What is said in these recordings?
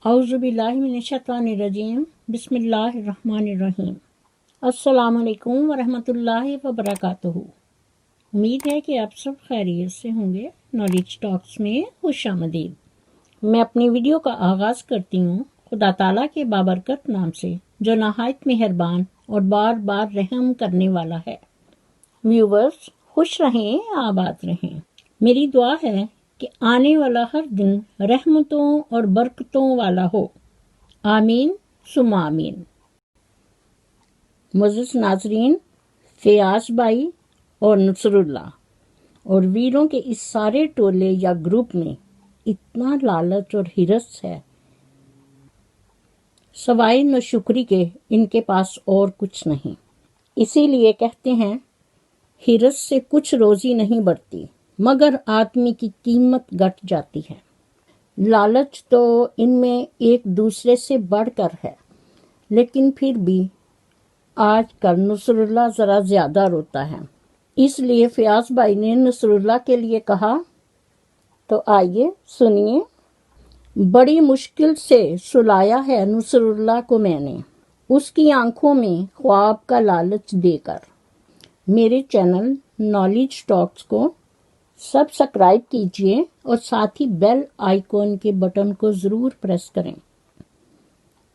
औज़ुबिल्लाहिमिनश्शैतानिर्रजीम बिस्मिल्लाहिर्रहमानिर्रहीम। अस्सलाम वालेकुम वरहमतुल्लाहि वबरकातुहू। उम्मीद है कि आप सब खैरियत से होंगे। नॉलेज टॉक्स में खुशामदीद। मैं अपनी वीडियो का आगाज़ करती हूँ खुदा ताला के बाबरकत नाम से, जो नहायत मेहरबान और बार बार रहम करने वाला है। व्यूवर्स, खुश रहें, आबाद रहें। मेरी दुआ है कि आने वाला हर दिन रहमतों और बरकतों वाला हो। आमीन सुम्मा आमीन। मुअज़्ज़िज़ नाज़रीन, फ़याज़ भाई और नुसरुल्लाह और वीरों के इस सारे टोले या ग्रुप में इतना लालच और हिरस है, सवाए नशुक्री के इनके पास और कुछ नहीं। इसीलिए कहते हैं, हिरस से कुछ रोज़ी नहीं बढ़ती, मगर आदमी की कीमत घट जाती है। लालच तो इनमें एक दूसरे से बढ़कर है, लेकिन फिर भी आजकल नुसरुल्लाह ज़रा ज़्यादा रोता है। इसलिए फ़याज़ भाई ने नुसरुल्लाह के लिए कहा, तो आइए सुनिए। बड़ी मुश्किल से सुलाया है नुसरुल्लाह को मैंने, उसकी आंखों में ख्वाब का लालच देकर। मेरे चैनल नॉलेज टॉक्स को सब्सक्राइब कीजिए और साथ ही बेल आइकॉन के बटन को ज़रूर प्रेस करें,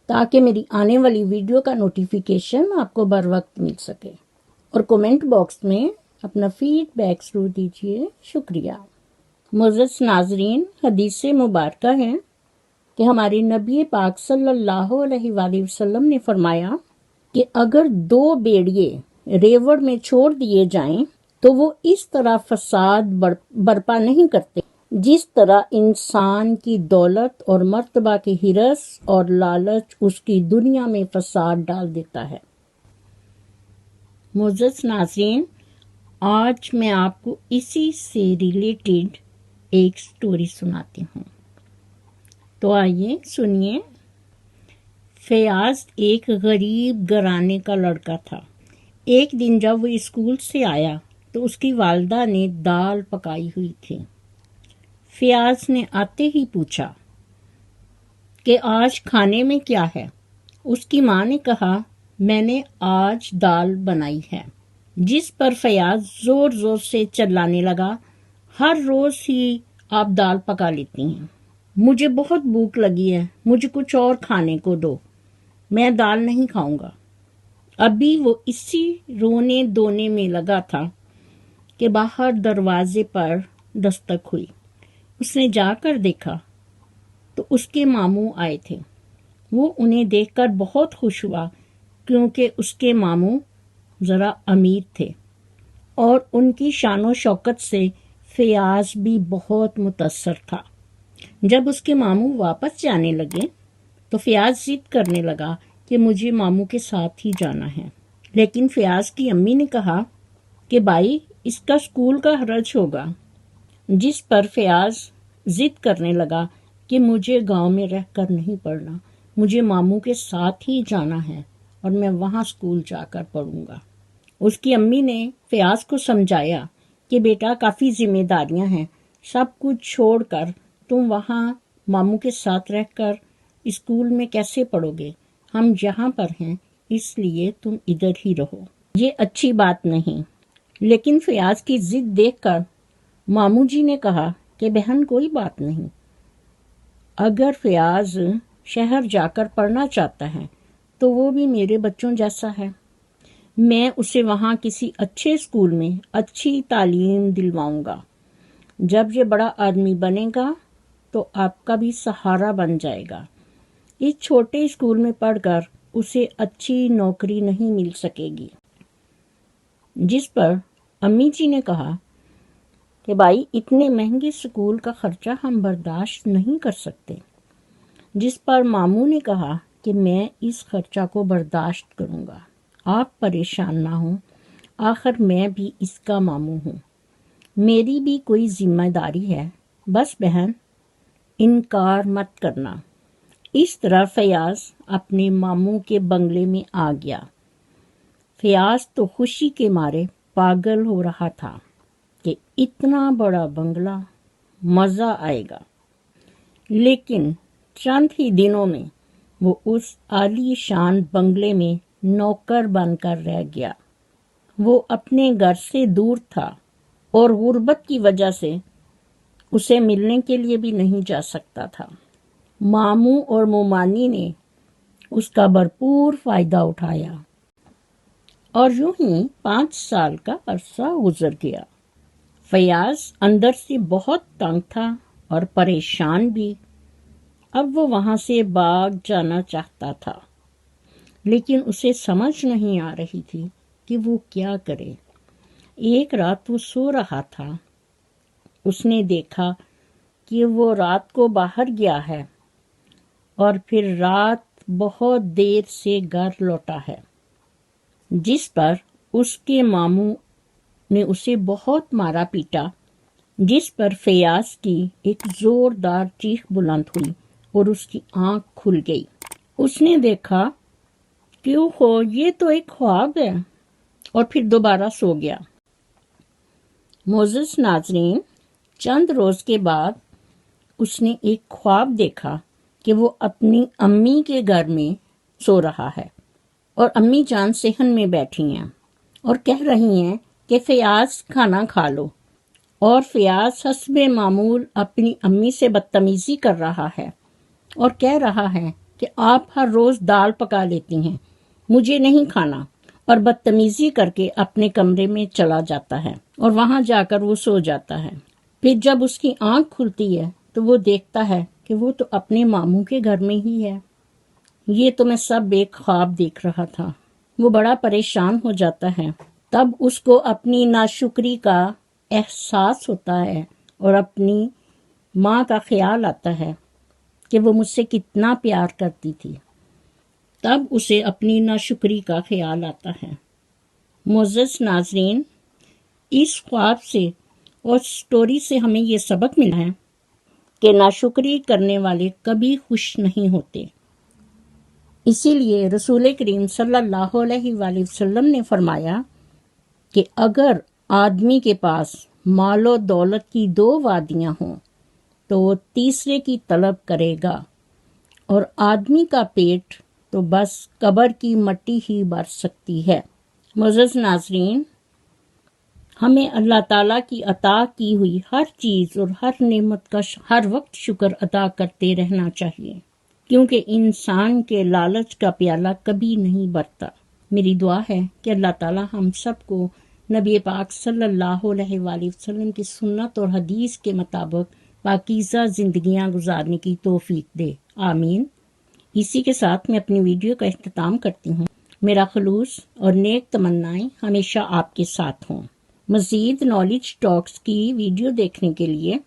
ताकि मेरी आने वाली वीडियो का नोटिफिकेशन आपको बर वक्त मिल सके। और कमेंट बॉक्स में अपना फीडबैक ज़रूर दीजिए। शुक्रिया। मुअज़्ज़िज़ नाज़रीन, हदीस मुबारक है कि हमारे नबी पाक सल्लल्लाहु अलैहि वसल्लम ने फरमाया कि अगर दो भेड़िए रेवड़ में छोड़ दिए जाएं तो वो इस तरह फसाद बर्पा नहीं करते जिस तरह इंसान की दौलत और मर्तबा की हिरस और लालच उसकी दुनिया में फसाद डाल देता है। मुअज़्ज़िज़ नाज़रीन, आज मैं आपको इसी से रिलेटेड एक स्टोरी सुनाती हूँ। तो आइए सुनिए। फ़याज़ एक गरीब घराने का लड़का था। एक दिन जब वो स्कूल से आया तो उसकी वालिदा ने दाल पकाई हुई थी। फ़याज़ ने आते ही पूछा कि आज खाने में क्या है। उसकी माँ ने कहा, मैंने आज दाल बनाई है। जिस पर फ़याज़ ज़ोर ज़ोर से चिल्लाने लगा, हर रोज़ ही आप दाल पका लेती हैं, मुझे बहुत भूख लगी है, मुझे कुछ और खाने को दो, मैं दाल नहीं खाऊंगा। अभी वो इसी रोने धोने में लगा था कि बाहर दरवाजे पर दस्तक हुई। उसने जाकर देखा तो उसके मामू आए थे। वो उन्हें देखकर बहुत खुश हुआ, क्योंकि उसके मामू ज़रा अमीर थे और उनकी शानो शौकत से फ़याज़ भी बहुत मुतअस्सर था। जब उसके मामू वापस जाने लगे तो फ़याज़ जिद करने लगा कि मुझे मामू के साथ ही जाना है। लेकिन फ़याज़ की अम्मी ने कहा कि भाई, इसका स्कूल का खर्च होगा। जिस पर फ़याज़ जिद करने लगा कि मुझे गांव में रहकर नहीं पढ़ना, मुझे मामू के साथ ही जाना है और मैं वहां स्कूल जाकर पढ़ूंगा। उसकी अम्मी ने फ़याज़ को समझाया कि बेटा, काफ़ी जिम्मेदारियां हैं, सब कुछ छोड़कर तुम वहां मामू के साथ रहकर स्कूल में कैसे पढ़ोगे। हम यहाँ पर हैं, इसलिए तुम इधर ही रहो। ये अच्छी बात नहीं। लेकिन फ़याज़ की जिद देखकर मामू जी ने कहा कि बहन, कोई बात नहीं, अगर फ़याज़ शहर जाकर पढ़ना चाहता है तो वो भी मेरे बच्चों जैसा है। मैं उसे वहाँ किसी अच्छे स्कूल में अच्छी तालीम दिलवाऊंगा। जब ये बड़ा आदमी बनेगा तो आपका भी सहारा बन जाएगा। इस छोटे स्कूल में पढ़कर उसे अच्छी नौकरी नहीं मिल सकेगी। जिस पर अम्मी जी ने कहा कि भाई, इतने महंगे स्कूल का खर्चा हम बर्दाश्त नहीं कर सकते। जिस पर मामू ने कहा कि मैं इस खर्चा को बर्दाश्त करूंगा, आप परेशान ना हो, आखिर मैं भी इसका मामू हूँ, मेरी भी कोई जिम्मेदारी है। बस बहन, इनकार मत करना। इस तरह फ़याज़ अपने मामू के बंगले में आ गया। फ़याज़ तो खुशी के मारे पागल हो रहा था कि इतना बड़ा बंगला, मज़ा आएगा। लेकिन चंद ही दिनों में वो उस आलीशान बंगले में नौकर बनकर रह गया। वो अपने घर से दूर था और गुर्बत की वजह से उसे मिलने के लिए भी नहीं जा सकता था। मामू और मोमानी ने उसका भरपूर फायदा उठाया और यूं ही 5 साल का अरसा गुजर गया। फयाज अंदर से बहुत तंग था और परेशान भी। अब वो वहां से भाग जाना चाहता था, लेकिन उसे समझ नहीं आ रही थी कि वो क्या करे। एक रात वो सो रहा था। उसने देखा कि वो रात को बाहर गया है और फिर रात बहुत देर से घर लौटा है, जिस पर उसके मामू ने उसे बहुत मारा पीटा, जिस पर फयाज की एक जोरदार चीख बुलंद हुई और उसकी आंख खुल गई। उसने देखा कि ओहो, ये तो एक ख्वाब है, और फिर दोबारा सो गया। मोज़ेस नाज़रीन, चंद रोज के बाद उसने एक ख्वाब देखा कि वो अपनी अम्मी के घर में सो रहा है और अम्मी जान सेहन में बैठी हैं और कह रही हैं कि फयाज खाना खा लो, और फयाज हस्बे मामूल अपनी अम्मी से बदतमीजी कर रहा है और कह रहा है कि आप हर रोज दाल पका लेती हैं, मुझे नहीं खाना, और बदतमीजी करके अपने कमरे में चला जाता है और वहां जाकर वो सो जाता है। फिर जब उसकी आंख खुलती है तो वो देखता है कि वो तो अपने मामू के घर में ही है। ये तो मैं सब एक ख्वाब देख रहा था। वो बड़ा परेशान हो जाता है। तब उसको अपनी नाशुक्री का एहसास होता है और अपनी माँ का ख्याल आता है कि वो मुझसे कितना प्यार करती थी। तब उसे अपनी नाशुक्री का ख्याल आता है। मोज़ेस नाज़रीन, इस ख्वाब से और स्टोरी से हमें ये सबक मिला है कि नाशुक्री करने वाले कभी खुश नहीं होते। इसीलिए रसूल करीम सल्लल्लाहु अलैहि वसल्लम ने फरमाया कि अगर आदमी के पास मालो दौलत की 2 वादियां हों तो वो तीसरे की तलब करेगा, और आदमी का पेट तो बस कब्र की मट्टी ही भर सकती है। मोज़ेस नाज़रीन, हमें अल्लाह ताला की अता की हुई हर चीज़ और हर नेमत का हर वक्त शुक्र अदा करते रहना चाहिए, क्योंकि इंसान के लालच का प्याला कभी नहीं भरता। मेरी दुआ है कि अल्लाह ताला हम सबको नबी पाक सल्लल्लाहु अलैहि वसल्लम की सुन्नत और हदीस के मुताबिक पाकीज़ा ज़िंदगियां गुजारने की तौफीक दे। आमीन। इसी के साथ मैं अपनी वीडियो का इख्तिताम करती हूँ। मेरा खलूस और नेक तमन्नाएं हमेशा आपके साथ हों। मज़ीद नॉलेज टॉक्स की वीडियो देखने के लिए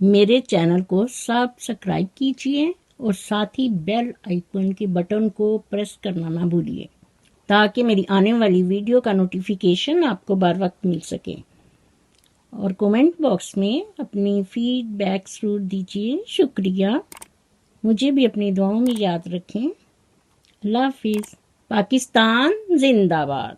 मेरे चैनल को सब्सक्राइब कीजिए और साथ ही बेल आइकन के बटन को प्रेस करना ना भूलिए, ताकि मेरी आने वाली वीडियो का नोटिफिकेशन आपको बर वक्त मिल सके। और कमेंट बॉक्स में अपनी फीडबैक ज़रूर दीजिए। शुक्रिया। मुझे भी अपनी दुआओं में याद रखें। अल्लाह हाफिज़। पाकिस्तान जिंदाबाद।